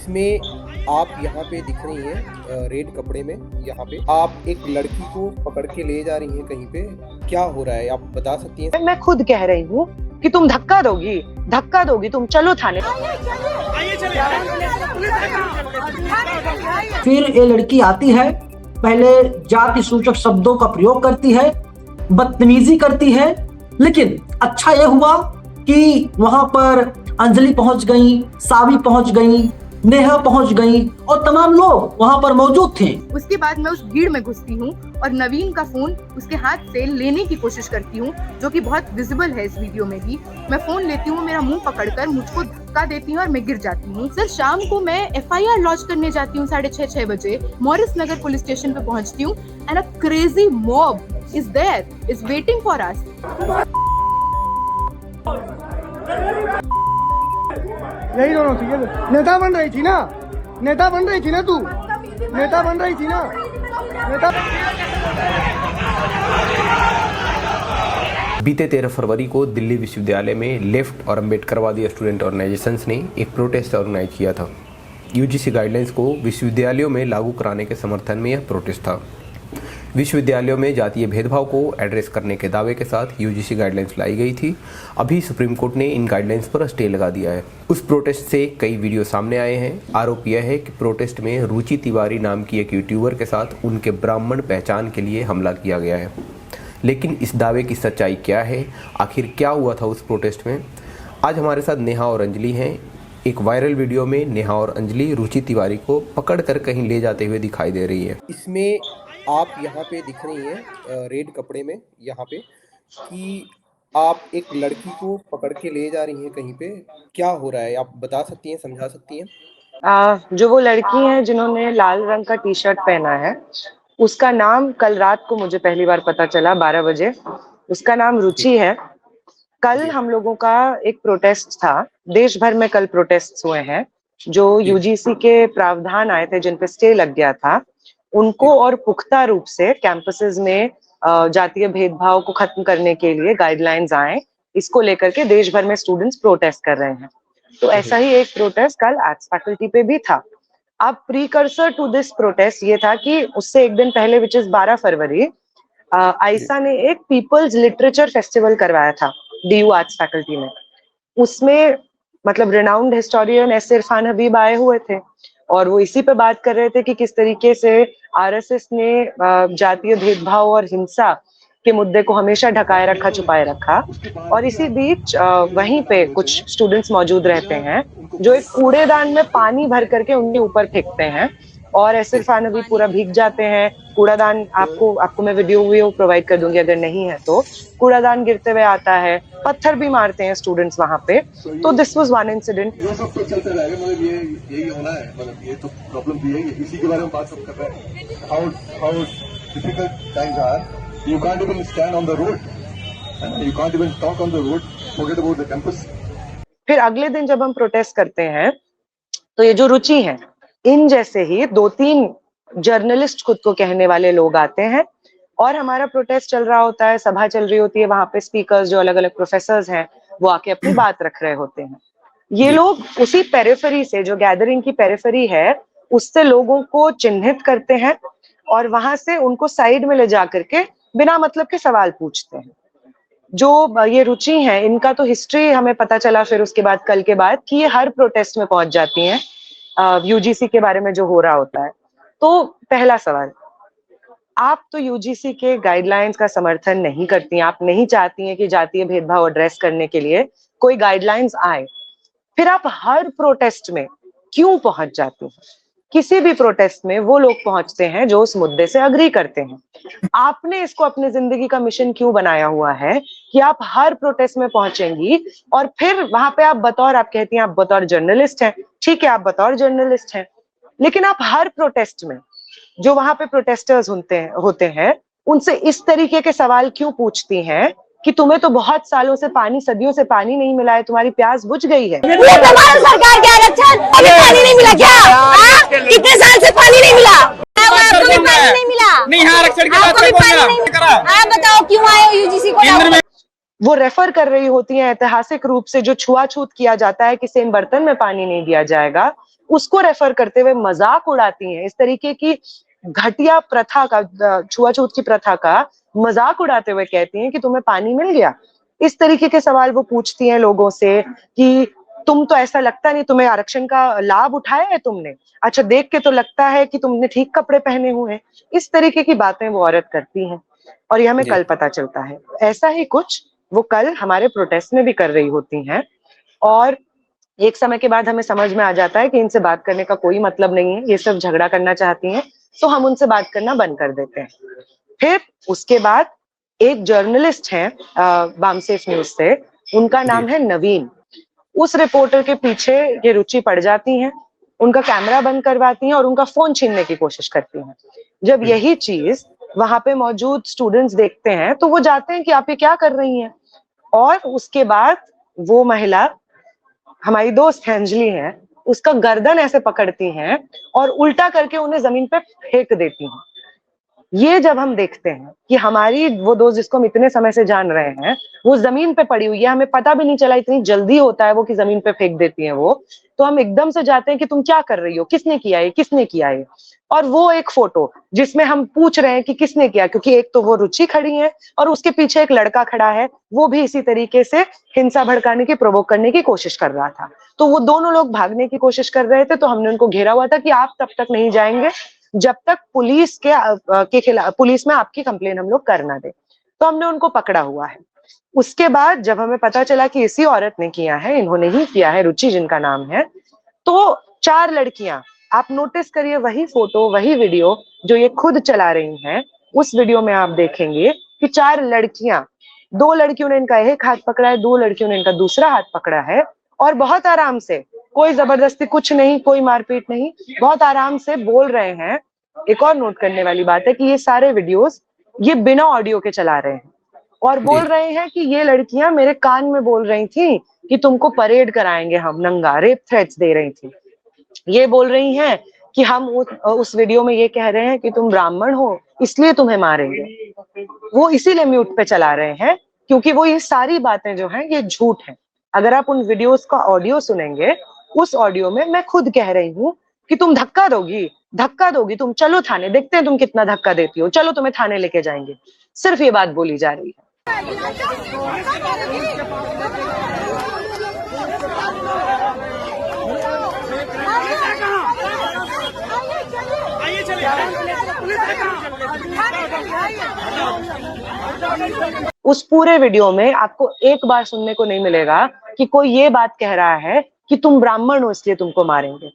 इसमें आप यहाँ पे दिख रही हैं रेड कपड़े में। यहाँ पे आप एक लड़की को पकड़ के ले जा रही हैं कहीं पे। क्या हो रहा है आप बता सकती हैं? मैं खुद कह रही हूँ कि तुम धक्का दोगी, तुम चलो थाने। फिर ये लड़की आती है, पहले जाति सूचक शब्दों का प्रयोग करती है, बदतमीजी करती है, लेकिन अच्छा ये हुआ कि वहां पर अंजलि पहुंच गई, सावी पहुंच गई, नेहा पहुंच गई और तमाम लोग वहां पर मौजूद थे। उसके बाद मैं उस भीड़ में घुसती हूँ और नवीन का फोन उसके हाथ से लेने की कोशिश करती हूँ, जो कि बहुत विजिबल है इस वीडियो में भी। मैं फोन लेती हूँ, मेरा मुंह पकड़कर मुझको धक्का देती हूँ और मैं गिर जाती हूँ। सर शाम को मैं FIR लॉन्च करने जाती हूँ 6:30 बजे। मॉरिस नगर पुलिस स्टेशन पे पहुँचती हूँ and a crazy mob is there, is waiting for us. यही दोनों थी, नेता बन रही थी ना, नेता बन रही थी ना, तू नेता बन रही थी ना, नेता। बीते 13 फरवरी को दिल्ली विश्वविद्यालय में लेफ्ट और अम्बेडकरवादी स्टूडेंट ऑर्गेनाइजेशंस ने एक प्रोटेस्ट ऑर्गेनाइज किया था। UGC गाइडलाइंस को विश्वविद्यालयों में लागू कराने के समर्थन में यह प्रोटेस्ट था। विश्वविद्यालयों में जातीय भेदभाव को एड्रेस करने के दावे के साथ UGC गाइडलाइंस लाई गई थी। अभी सुप्रीम कोर्ट ने इन गाइडलाइंस पर स्टे लगा दिया है। उस प्रोटेस्ट से कई वीडियो सामने आए हैं। आरोप यह है कि प्रोटेस्ट में रुचि तिवारी नाम की एक यूट्यूबर के साथ उनके ब्राह्मण पहचान के लिए हमला किया गया है। लेकिन इस दावे की सच्चाई क्या है, आखिर क्या हुआ था उस प्रोटेस्ट में? आज हमारे साथ नेहा और अंजलि हैं। एक वायरल वीडियो में नेहा और अंजलि रुचि तिवारी को पकड़ कर कहीं ले जाते हुए दिखाई दे रही है। इसमें आप यहाँ पे दिख रही हैं रेड कपड़े में। यहाँ पे कि आप एक लड़की को पकड़ के ले जा रही हैं कहीं पे। क्या हो रहा है आप बता सकती हैं, समझा सकती हैं? जो वो लड़की है जिन्होंने लाल रंग का टी-शर्ट पहना है, उसका नाम कल रात को मुझे पहली बार पता चला 12 बजे। उसका नाम रुचि है। कल हम लोगों का एक प्रोटेस्ट था, देश भर में कल प्रोटेस्ट हुए हैं। जो UGC के प्रावधान आए थे जिन पे स्टे लग गया था, उनको और पुख्ता रूप से कैंपसेस में जातीय भेदभाव को खत्म करने के लिए गाइडलाइंस आए, इसको लेकर के देश भर में स्टूडेंट्स प्रोटेस्ट कर रहे हैं। तो ऐसा ही एक प्रोटेस्ट कल आर्ट्स फैकल्टी पे भी था। अब प्रीकर्सर टू दिस प्रोटेस्ट ये था कि उससे एक दिन पहले विच इज 12 फरवरी आइसा ने एक पीपल्स लिटरेचर फेस्टिवल करवाया था DU आर्ट्स फैकल्टी में। उसमें मतलब renowned historian S Irfan Habib आए हुए थे और वो इसी पे बात कर रहे थे कि किस तरीके से RSS ने जातीय भेदभाव और हिंसा के मुद्दे को हमेशा ढकाए रखा, छुपाए रखा। और इसी बीच वहीं पे कुछ स्टूडेंट्स मौजूद रहते हैं जो एक कूड़ेदान में पानी भर करके उनके ऊपर फेंकते हैं और एस इरफान हबीब पूरा भीग जाते हैं। कूड़ादान आपको मैं वीडियो प्रोवाइड कर दूंगी अगर नहीं है तो। कूड़ादान गिरते हुए आता है, पत्थर भी मारते हैं स्टूडेंट्स वहां पे। तो दिस वाज वन इंसिडेंट। ये सब तो चलता रहेगा, मतलब ये यही होना है, मतलब ये तो प्रॉब्लम भी है, इसी के बारे में बात सब कर रहे हैं। How difficult times are, you can't even stand on the road, you can't even talk on the road, forget about the campus. फिर अगले दिन जब हम प्रोटेस्ट करते हैं तो ये जो रुचि है, इन जैसे ही 2-3 जर्नलिस्ट खुद को कहने वाले लोग आते हैं और हमारा प्रोटेस्ट चल रहा होता है, सभा चल रही होती है, वहां पे स्पीकर्स जो अलग अलग प्रोफेसर्स हैं वो आके अपनी बात रख रहे होते हैं। ये लोग उसी पेरिफेरी से, जो गैदरिंग की पेरिफेरी है, उससे लोगों को चिन्हित करते हैं और वहां से उनको साइड में ले जा करके बिना मतलब के सवाल पूछते हैं। जो ये रुचि है, इनका तो हिस्ट्री हमें पता चला फिर उसके बाद, कल के बाद, कि ये हर प्रोटेस्ट में पहुंच जाती हैं UGC के बारे में जो हो रहा होता है। तो पहला सवाल, आप तो UGC के गाइडलाइंस का समर्थन नहीं करती, आप नहीं चाहती हैं कि जातीय भेदभाव एड्रेस करने के लिए कोई गाइडलाइंस आए, फिर आप हर प्रोटेस्ट में क्यों पहुंच जाती हैं? किसी भी प्रोटेस्ट में वो लोग पहुंचते हैं जो उस मुद्दे से अग्री करते हैं। आपने इसको अपनी जिंदगी का मिशन क्यों बनाया हुआ है कि आप हर प्रोटेस्ट में पहुंचेंगी और फिर वहां पे आप कहती हैं आप बतौर जर्नलिस्ट हैं, ठीक है आप बतौर जर्नलिस्ट हैं, लेकिन आप हर प्रोटेस्ट में जो वहां पे प्रोटेस्टर्स होते हैं उनसे इस तरीके के सवाल क्यों पूछती हैं कि तुम्हें तो बहुत सालों से सदियों से पानी नहीं मिला है, तुम्हारी प्यास बुझ गई है? ये तुम्हारा सरकार के आरक्षण, अभी पानी नहीं मिला क्या? कितने साल से पानी नहीं मिला? आपको भी पानी नहीं मिला? नहीं, आरक्षण की बात करो। आप बताओ क्यों आए हो UGC को? वो रेफर कर रही होती है ऐतिहासिक रूप से जो छुआछूत किया जाता है कि सेम बर्तन में पानी नहीं दिया जाएगा, उसको रेफर करते हुए मजाक उड़ाती हैं, इस तरीके की घटिया प्रथा का, छुआछूत की प्रथा का मजाक उड़ाते हुए कहती हैं कि तुम्हें पानी मिल गया। इस तरीके के सवाल वो पूछती हैं लोगों से कि तुम तो ऐसा लगता नहीं, तुम्हें आरक्षण का लाभ उठाया है तुमने, अच्छा देख के तो लगता है कि तुमने ठीक कपड़े पहने हुए हैं। इस तरीके की बातें वो औरत करती हैं और ये हमें जी। कल पता चलता है। ऐसा ही कुछ वो कल हमारे प्रोटेस्ट में भी कर रही होती हैं और एक समय के बाद हमें समझ में आ जाता है कि इनसे बात करने का कोई मतलब नहीं है, ये सिर्फ झगड़ा करना चाहती हैं, तो हम उनसे बात करना बंद कर देते हैं। फिर उसके बाद एक जर्नलिस्ट हैं वामसेफ न्यूज से, उनका नाम है नवीन। उस रिपोर्टर के पीछे ये रुचि पड़ जाती हैं, उनका कैमरा बंद करवाती हैं और उनका फोन छीनने की कोशिश करती हैं। जब यही चीज वहां पे मौजूद स्टूडेंट्स देखते हैं तो वो जाते हैं कि आप ये क्या कर रही हैं, और उसके बाद वो महिला, हमारी दोस्त है अंजलि है, उसका गर्दन ऐसे पकड़ती हैं और उल्टा करके उन्हें जमीन पे फेंक देती हैं। ये जब हम देखते हैं कि हमारी वो दोस्त जिसको हम इतने समय से जान रहे हैं वो जमीन पे पड़ी हुई है, हमें पता भी नहीं चला, इतनी जल्दी होता है वो कि जमीन पे फेंक देती है वो, तो हम एकदम से जाते हैं कि तुम क्या कर रही हो, किसने किया है, किसने किया है। और वो एक फोटो जिसमें हम पूछ रहे हैं कि किसने किया, क्योंकि एक तो वो रुचि खड़ी है और उसके पीछे एक लड़का खड़ा है, वो भी इसी तरीके से हिंसा भड़काने की, प्रोवोक करने की कोशिश कर रहा था। तो वो दोनों लोग भागने की कोशिश कर रहे थे, तो हमने उनको घेरा हुआ था कि आप तब तक नहीं जाएंगे जब तक पुलिस के खिलाफ, पुलिस में आपकी कंप्लेन हम लोग कर ना दे। तो हमने उनको पकड़ा हुआ है। उसके बाद जब हमें पता चला कि इसी औरत ने किया है, इन्होंने ही किया है, रुचि जिनका नाम है, तो 4 लड़कियां, आप नोटिस करिए वही फोटो वही वीडियो जो ये खुद चला रही हैं, उस वीडियो में आप देखेंगे कि 4 लड़कियां, 2 लड़कियों ने इनका एक हाथ पकड़ा है, 2 लड़कियों ने इनका दूसरा हाथ पकड़ा है और बहुत आराम से, कोई जबरदस्ती कुछ नहीं, कोई मारपीट नहीं, बहुत आराम से बोल रहे हैं। एक और नोट करने वाली बात है कि ये सारे वीडियोस ये बिना ऑडियो के चला रहे हैं और बोल रहे हैं कि ये लड़कियां मेरे कान में बोल रही थी कि तुमको परेड कराएंगे हम नंगा, रेप थ्रेट्स दे रही थी। ये बोल रही हैं कि हम उस वीडियो में ये कह रहे हैं कि तुम ब्राह्मण हो इसलिए तुम्हें मारेंगे। वो इसीलिए म्यूट पे चला रहे हैं क्योंकि वो ये सारी बातें जो हैं ये झूठ हैं। अगर आप उन वीडियोस का ऑडियो सुनेंगे, उस ऑडियो में मैं खुद कह रही हूँ कि तुम धक्का दोगी, तुम चलो थाने, देखते हैं तुम कितना धक्का देती हो, चलो तुम्हें थाने लेके जाएंगे। सिर्फ ये बात बोली जा रही है। उस पूरे वीडियो में आपको एक बार सुनने को नहीं मिलेगा कि कोई ये बात कह रहा है कि तुम ब्राह्मण हो इसलिए तुमको मारेंगे।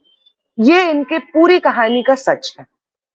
ये इनके पूरी कहानी का सच है।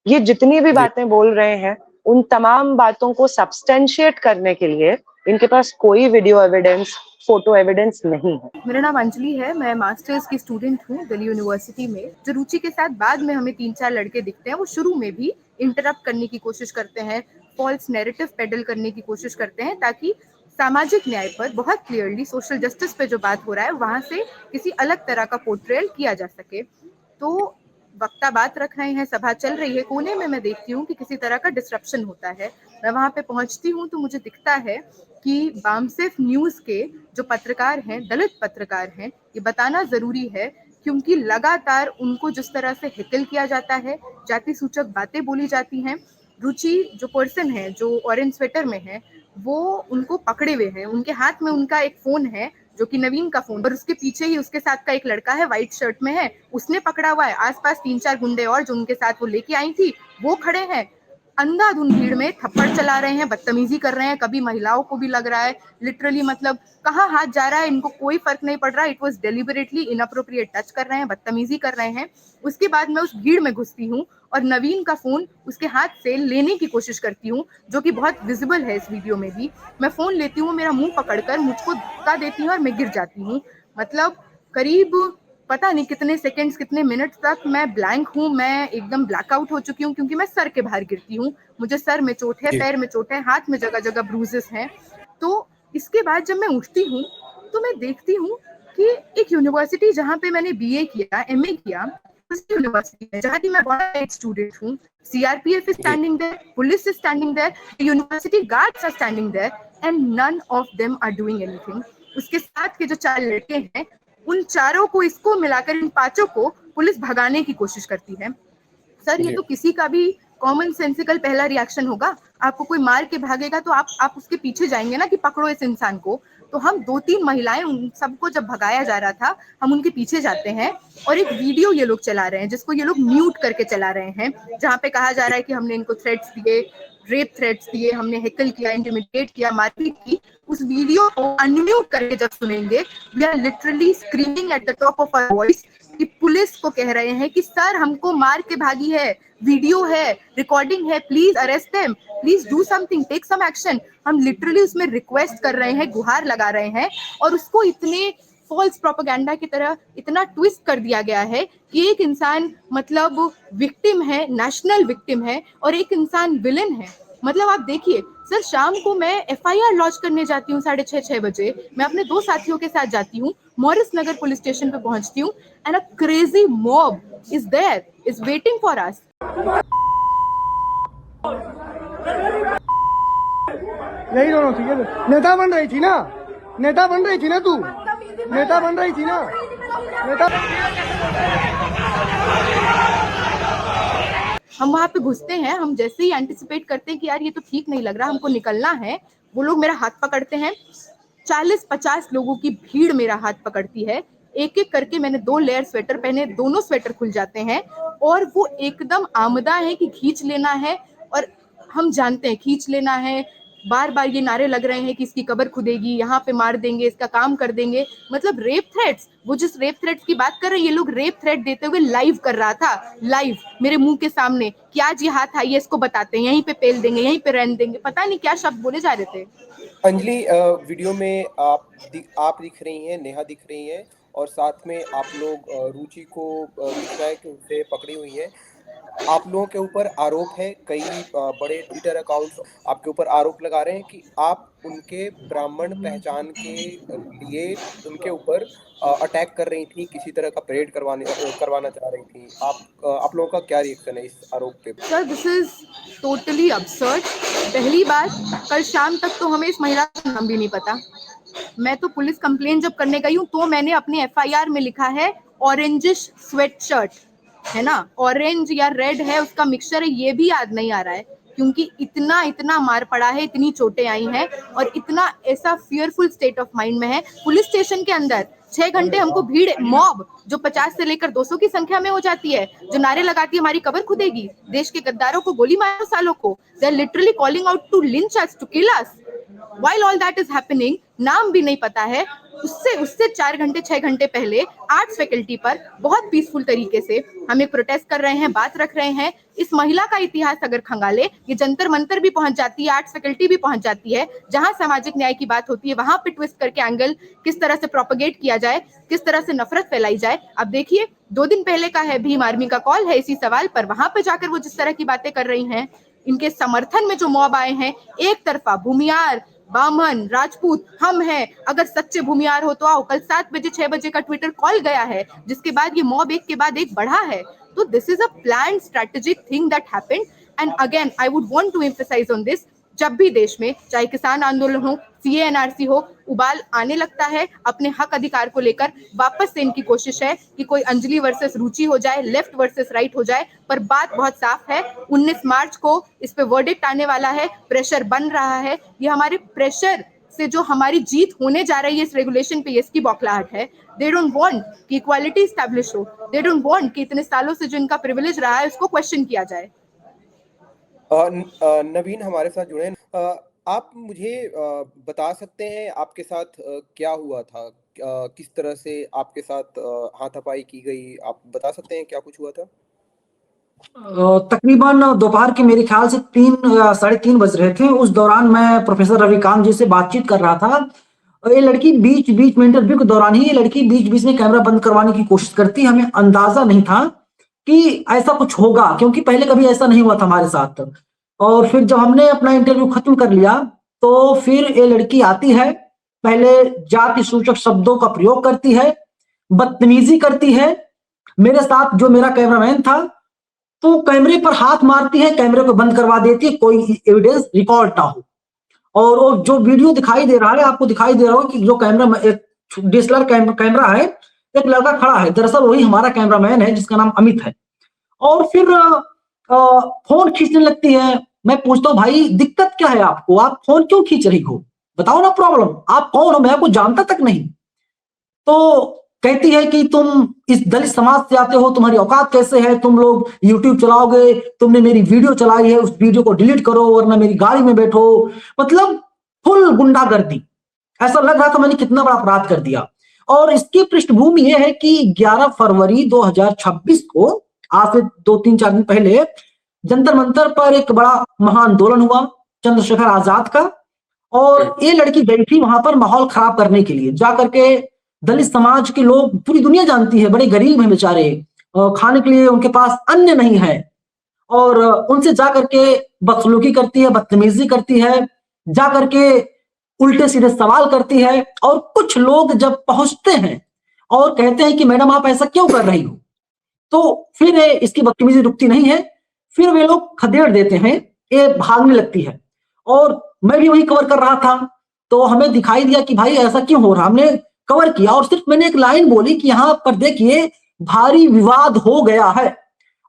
ये जितनी भी बातें बोल रहे हैं उन तमाम बातों को सब्सटेंशिएट करने के लिए इनके पास कोई वीडियो एविडेंस, फोटो एविडेंस नहीं है। मेरा नाम अंजलि है, मैं मास्टर्स की स्टूडेंट हूँ दिल्ली यूनिवर्सिटी में। जो रुचि के साथ बाद में हमें 3-4 लड़के दिखते हैं, वो शुरू में भी इंटरप्ट करने की कोशिश करते हैं, फॉल्स नैरेटिव पेडल करने की कोशिश करते हैं ताकि सामाजिक न्याय पर, बहुत क्लियरली सोशल जस्टिस पे जो बात हो रहा है वहां से किसी अलग तरह का पोर्ट्रेयल किया जा सके। तो वक्ता बात रख रहे हैं, सभा चल रही है, कोने में मैं देखती हूँ कि किसी तरह का डिसरप्शन होता है। मैं वहां पे पहुंचती हूँ तो मुझे दिखता है कि वामसेफ न्यूज के जो पत्रकार हैं, दलित पत्रकार हैं, ये बताना जरूरी है क्योंकि लगातार उनको जिस तरह से हेकल किया जाता है, जाति सूचक बातें बोली जाती हैं। रुचि जो पर्सन है, जो ऑरेंज स्वेटर में है, वो उनको पकड़े हुए हैं, उनके हाथ में उनका एक फोन है जो कि नवीन का फोन, और उसके पीछे ही उसके साथ का एक लड़का है, व्हाइट शर्ट में है, उसने पकड़ा हुआ है। आसपास 3-4 गुंडे और जो उनके साथ वो लेके आई थी वो खड़े हैं, अंधाधुंध भीड़ में थप्पड़ चला रहे हैं, बदतमीजी कर रहे हैं, कभी महिलाओं को भी लग रहा है, लिटरली मतलब कहाँ हाथ जा रहा है इनको कोई फर्क नहीं पड़ रहा। It was deliberately inappropriate touch कर रहे हैं, बदतमीजी कर रहे हैं। उसके बाद मैं उस भीड़ में घुसती हूँ और नवीन का फोन उसके हाथ से लेने की कोशिश करती हूँ, जो कि बहुत विजिबल है इस वीडियो में भी। मैं फोन लेती हूँ, मेरा मुंह पकड़कर मुझको धक्का देती है और मैं गिर जाती हूँ। मतलब करीब पता नहीं कितने सेकंड्स, कितने मिनट तक मैं ब्लैंक हूँ, मैं एकदम ब्लैकआउट हो चुकी हूँ क्योंकि मैं सर के बाहर गिरती हूँ। मुझे सर में चोट है, पैर में चोट है, हाथ में जगह जगह ब्रूजेस हैं। तो इसके बाद जब मैं उठती हूँ तो मैं देखती हूँ कि एक यूनिवर्सिटी जहाँ पे मैंने BA किया, MA किया, उस यूनिवर्सिटी में जहाँ की मैं बहुत स्टूडेंट हूँ, CRPF is standing there, police is standing there, university guards are standing there and none of them are doing anything। उसके साथ के जो 4 लड़के हैं, उन चारों को, इसको मिलाकर इन 5 को पुलिस भगाने की कोशिश करती है। सर, ये जी। तो किसी का भी कॉमन सेंसिकल पहला रिएक्शन होगा। आपको कोई मार के भागेगा तो आप उसके पीछे जाएंगे ना कि पकड़ो इस इंसान को। तो हम 2-3 महिलाएं, उन सबको जब भगाया जा रहा था, हम उनके पीछे जाते हैं और एक वीडियो ये लोग चला रहे हैं जिसको ये लोग म्यूट करके चला रहे हैं, जहाँ पे कहा जा रहा है कि हमने इनको थ्रेट्स दिए, रेप थ्रेट्स दिए, हमने हेकल किया, इंटिमिडेट किया, मारपीट की। उस वीडियो को अनम्यूट करके जब सुनेंगे, we are literally screaming at the top of our voice कि पुलिस को कह रहे हैं कि सर हमको मार के भागी है, वीडियो है, रिकॉर्डिंग है, please arrest them, please do something, take some action. हम लिटरली उसमें रिक्वेस्ट कर रहे हैं, गुहार लगा रहे हैं, और उसको इतने फॉल्स प्रोपेगेंडा की तरह इतना ट्विस्ट कर दिया गया है कि एक इंसान मतलब विक्टिम है, नेशनल विक्टिम है, और एक इंसान विलेन है। मतलब आप देखिए सर, शाम को मैं एफआईआर लॉन्च करने जाती हूँ 6:30 बजे। मैं अपने 2 साथियों के साथ जाती हूँ, मॉरिस नगर पुलिस स्टेशन पे पहुंचती हूँ, and a crazy mob is there, is waiting for us. यही दोनों थी, नेता बन रही थी ना, नेता बन रही थी ना, तू नेता बन रही थी ना, नेता। हम वहां पे घुसते हैं, हम जैसे ही एंटिसिपेट करते हैं कि यार ये तो ठीक नहीं लग रहा, हमको निकलना है, वो लोग मेरा हाथ पकड़ते हैं। 40-50 लोगों की भीड़ मेरा हाथ पकड़ती है। एक एक करके मैंने 2 लेयर स्वेटर पहने, दोनों स्वेटर खुल जाते हैं, और वो एकदम आमदा है कि खींच लेना है, और हम जानते हैं खींच लेना है। बार बार ये नारे लग रहे हैं कि इसकी कब्र खुदेगी, यहाँ पे मार देंगे, इसका काम कर देंगे। मतलब रेप थ्रेट्स, वो जिस रेप थ्रेट्स की बात कर रहे हैं, ये लोग रेप थ्रेट देते हुए लाइव कर रहा था, लाइव मेरे मुंह के सामने कि आज ये हाथ आइए, इसको बताते हैं, यहीं पे पेल देंगे, यहीं पे रहने देंगे, पता नहीं क्या शब्द बोले जा रहे थे। अंजलि, वीडियो में आप दिख रही हैं, नेहा दिख रही हैं, और साथ में आप लोग रुचि को दिख रहा है कि उसे पकड़ी हुई है। आप लोगों के ऊपर आरोप है, कई बड़े ट्विटर अकाउंट्स आपके ऊपर आरोप लगा रहे हैं कि आप उनके ब्राह्मण पहचान के लिए उनके ऊपर अटैक कर रही थी, किसी तरह का परेड करवाना चाह रही थी। आप लोगों का क्या रिएक्शन है इस आरोप पे? Sir, this is totally absurd. पहली बात, कल शाम तक तो हमें इस महिला का नाम भी नहीं पता। मैं तो पुलिस कंप्लेंट जब करने गई हूँ तो मैंने अपने एफआईआर में लिखा है ऑरेंजिश स्वेट शर्ट, है ना, ऑरेंज या रेड है, उसका मिक्सचर है, ये भी याद नहीं आ रहा है, क्योंकि इतना मार पड़ा है, इतनी चोटें आई हैं, और इतना ऐसा फियरफुल स्टेट ऑफ माइंड में है। पुलिस स्टेशन के अंदर 6 घंटे हमको भीड़, मॉब जो 50 से लेकर 200 की संख्या में हो जाती है, जो नारे लगाती है हमारी कब्र खुदेगी, देश के गद्दारों को गोली मारो, सालों को, they are literally calling out to lynch us, to kill us. While all that is happening, नाम भी नहीं पता है। उससे 4 घंटे 6 घंटे पहले आर्ट्स फैकल्टी पर बहुत पीसफुल तरीके से हम एक प्रोटेस्ट कर रहे हैं, बात रख रहे हैं। इस महिला का इतिहास अगर खंगाले, ये जंतर मंतर भी पहुंच जाती है, आर्ट्स फैकल्टी भी पहुंच जाती है, जहां सामाजिक न्याय की बात होती है वहां पे ट्विस्ट करके एंगल किस तरह से प्रोपेगेट किया जाए, किस तरह से नफरत फैलाई जाए। अब देखिए, 2 दिन पहले का है भीम आर्मी का कॉल है इसी सवाल पर, वहां पे जाकर वो जिस तरह की बातें कर रही हैं, इनके समर्थन में जो मॉब आए हैं, एक तरफा भूमियार, बामन, राजपूत हम हैं, अगर सच्चे भूमियार हो तो आओ। कल 7 बजे 6 बजे का ट्विटर कॉल गया है, जिसके बाद ये मॉब एक के बाद एक बढ़ा है। तो this is a planned strategic thing that happened, and again I would want to emphasise on this. जब भी देश में चाहे किसान आंदोलन हो, सीए एनआरसी हो, उबाल आने लगता है अपने हक अधिकार को लेकर, वापस से इनकी कोशिश है कि कोई अंजलि वर्सेस रुचि हो जाए, लेफ्ट वर्सेस राइट हो जाए। पर बात बहुत साफ है, 19 मार्च को इस पे वर्डिक्ट आने वाला है, प्रेशर बन रहा है। ये हमारे प्रेशर से जो हमारी जीत होने जा रही है इस रेगुलेशन पे, इसकी बौखलाहट है। दे डोंट वांट कि इक्वालिटी स्टैब्लिश हो, दे डोंट वांट कि इतने सालों से जो इनका प्रिविलेज रहा है उसको क्वेश्चन किया जाए। नवीन हमारे साथ जुड़े हैं। आप मुझे बता सकते हैं आपके साथ क्या हुआ था? किस तरह से आपके साथ हाथापाई की गई? आप बता सकते हैं क्या कुछ हुआ था? तकरीबन दोपहर के मेरे ख्याल से 3 या 3:30 बज रहे थे। उस दौरान मैं प्रोफेसर रविकांत जी से बातचीत कर रहा था। ये लड़की बीच में इंटरव्यू के दौरान ही ये लड़की बीच में कैमरा बंद करवाने की कोशिश करती। हमें अंदाजा नहीं था कि ऐसा कुछ होगा, क्योंकि पहले कभी ऐसा नहीं हुआ था हमारे साथ। और फिर जब हमने अपना इंटरव्यू खत्म कर लिया तो फिर ये लड़की आती है, पहले जाति सूचक शब्दों का प्रयोग करती है, बदतमीजी करती है मेरे साथ, जो मेरा कैमरामैन था, तो कैमरे पर हाथ मारती है, कैमरे को बंद करवा देती है, कोई एविडेंस रिकॉर्ड ना हो। और वो जो वीडियो दिखाई दे रहा है, आपको दिखाई दे रहा हो कि जो कैमरा, एक डीएसएलआर कैमरा है, एक लड़का खड़ा है, दरअसल वही हमारा कैमरामैन है जिसका नाम अमित है, और फिर फोन खींचने लगती है। मैं पूछता हूँ भाई दिक्कत क्या है आपको, आप फोन क्यों खींच रही हो, बताओ ना प्रॉब्लम, आप कौन हो, मैं आपको जानता तक नहीं। तो कहती है कि तुम इस दलित समाज से आते हो, तुम्हारी औकात कैसे है, तुम लोग यूट्यूब चलाओगे, तुमने मेरी वीडियो चलाई है, उस वीडियो को डिलीट करो वरना मेरी गाड़ी में बैठो। मतलब फुल गुंडागर्दी। ऐसा लग रहा था मैंने कितना बड़ा अपराध कर दिया। और इसकी पृष्ठभूमि यह है कि 11 फरवरी 2026 को, आज से 2-3-4 दिन पहले, जंतर मंतर पर एक बड़ा महाआंदोलन हुआ चंद्रशेखर आजाद का, और ये लड़की गई थी वहां पर माहौल खराब करने के लिए। जा करके दलित समाज के लोग, पूरी दुनिया जानती है, बड़े गरीब हैं बेचारे, खाने के लिए उनके पास अन्न नहीं है, और उनसे जा करके बदसलूकी करती है, बदतमीजी करती है, जा करके उल्टे सीधे सवाल करती है। और कुछ लोग जब पहुंचते हैं और कहते हैं कि मैडम आप ऐसा क्यों कर रही हो, तो फिर इसकी बदतमीजी रुकती नहीं है, फिर वे लोग खदेड़ देते हैं, ये भागने लगती है। और मैं भी वही कवर कर रहा था, तो हमें दिखाई दिया कि भाई ऐसा क्यों हो रहा, हमने कवर किया और सिर्फ मैंने एक लाइन बोली कि यहाँ पर देखिए भारी विवाद हो गया है।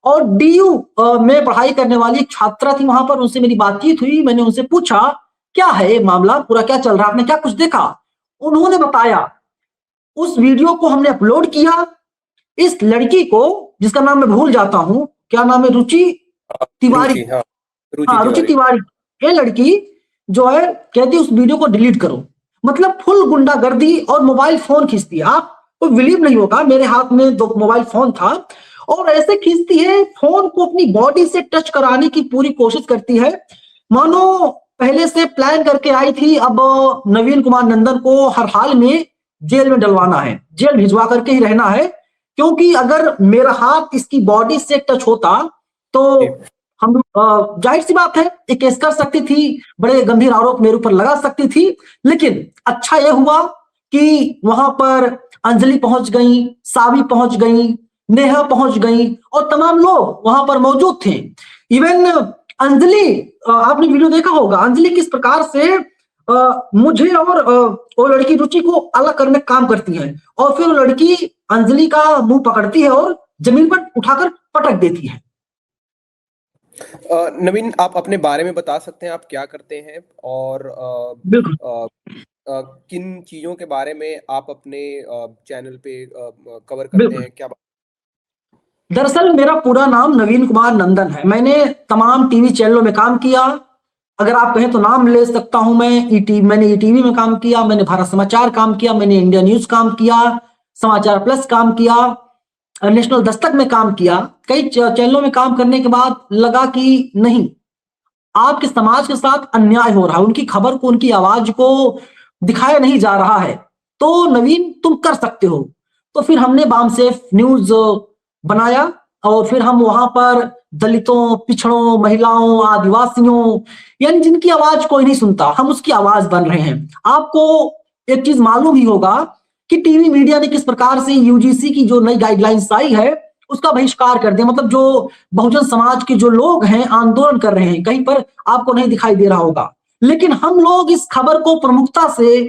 और डीयू में पढ़ाई करने वाली एक छात्रा थी वहां पर, उनसे मेरी बातचीत हुई, मैंने उनसे पूछा क्या है ये मामला, पूरा क्या चल रहा है, आपने क्या कुछ देखा। उन्होंने बताया, उस वीडियो को हमने अपलोड किया, इस लड़की को जिसका नाम मैं भूल जाता हूं, क्या नाम है, रुचि तिवारी, हाँ रुचि तिवारी, ये लड़की जो है कहती उस वीडियो को डिलीट करो। मतलब फुल गुंडागर्दी, और मोबाइल फोन खींचती है। आपको बिलीव नहीं होगा, मेरे हाथ में 2 मोबाइल फोन था, और ऐसे खींचती है, फोन को अपनी बॉडी से टच कराने की पूरी कोशिश करती है, मानो पहले से प्लान करके आई थी। अब नवीन कुमार नंदन को हर हाल में जेल में डलवाना है, जेल भिजवा करके ही रहना है, क्योंकि अगर मेरा हाथ इसकी बॉडी से टच होता तो हम जाहिर सी बात है एक केस कर सकती थी, बड़े गंभीर आरोप मेरे ऊपर लगा सकती थी। लेकिन अच्छा यह हुआ कि वहां पर अंजलि पहुंच गई, सावी पहुंच गई, नेहा पहुंच गई, और तमाम लोग वहां पर मौजूद थे। इवन अंजलि, आपने वीडियो देखा होगा, अंजलि किस प्रकार से मुझे और वो लड़की रुचि को अलग करने का काम करती है, और फिर वो लड़की अंजलि का मुंह पकड़ती है और जमीन पर उठाकर पटक देती है। नवीन, आप अपने बारे में बता सकते हैं, आप क्या करते हैं और किन चीजों के बारे में आप अपने चैनल पे कवर करते हैं, क्या? दरअसल मेरा पूरा नाम नवीन कुमार नंदन है। मैंने तमाम टीवी चैनलों में काम किया, अगर आप कहें तो नाम ले सकता हूं मैं। मैंने ईटीवी में काम किया, मैंने भारत समाचार काम किया, मैंने इंडिया न्यूज काम किया, समाचार प्लस काम किया, नेशनल दस्तक में काम किया। कई चैनलों में काम करने के बाद लगा कि नहीं, आपके समाज के साथ अन्याय हो रहा है, उनकी खबर को, उनकी आवाज को दिखाया नहीं जा रहा है, तो नवीन तुम कर सकते हो। तो फिर हमने बामसेफ न्यूज बनाया, और फिर हम वहां पर दलितों, पिछड़ों, महिलाओं, आदिवासियों, यानी जिनकी आवाज कोई नहीं सुनता, हम उसकी आवाज बन रहे हैं। आपको एक चीज मालूम ही होगा कि टीवी मीडिया ने किस प्रकार से यूजीसी की जो नई गाइडलाइंस आई है उसका बहिष्कार कर दिया। मतलब जो बहुजन समाज के जो लोग हैं आंदोलन कर रहे हैं, कहीं पर आपको नहीं दिखाई दे रहा होगा, लेकिन हम लोग इस खबर को प्रमुखता से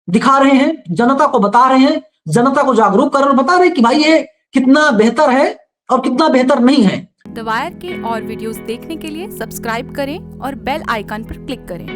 दिखा रहे हैं, जनता को बता रहे हैं, जनता को जागरूक कर रहे हैं, बता रहे हैं कि भाई ये कितना बेहतर है और कितना बेहतर नहीं है। द वायर के और वीडियोस देखने के लिए सब्सक्राइब करें और बेल आइकन पर क्लिक करें।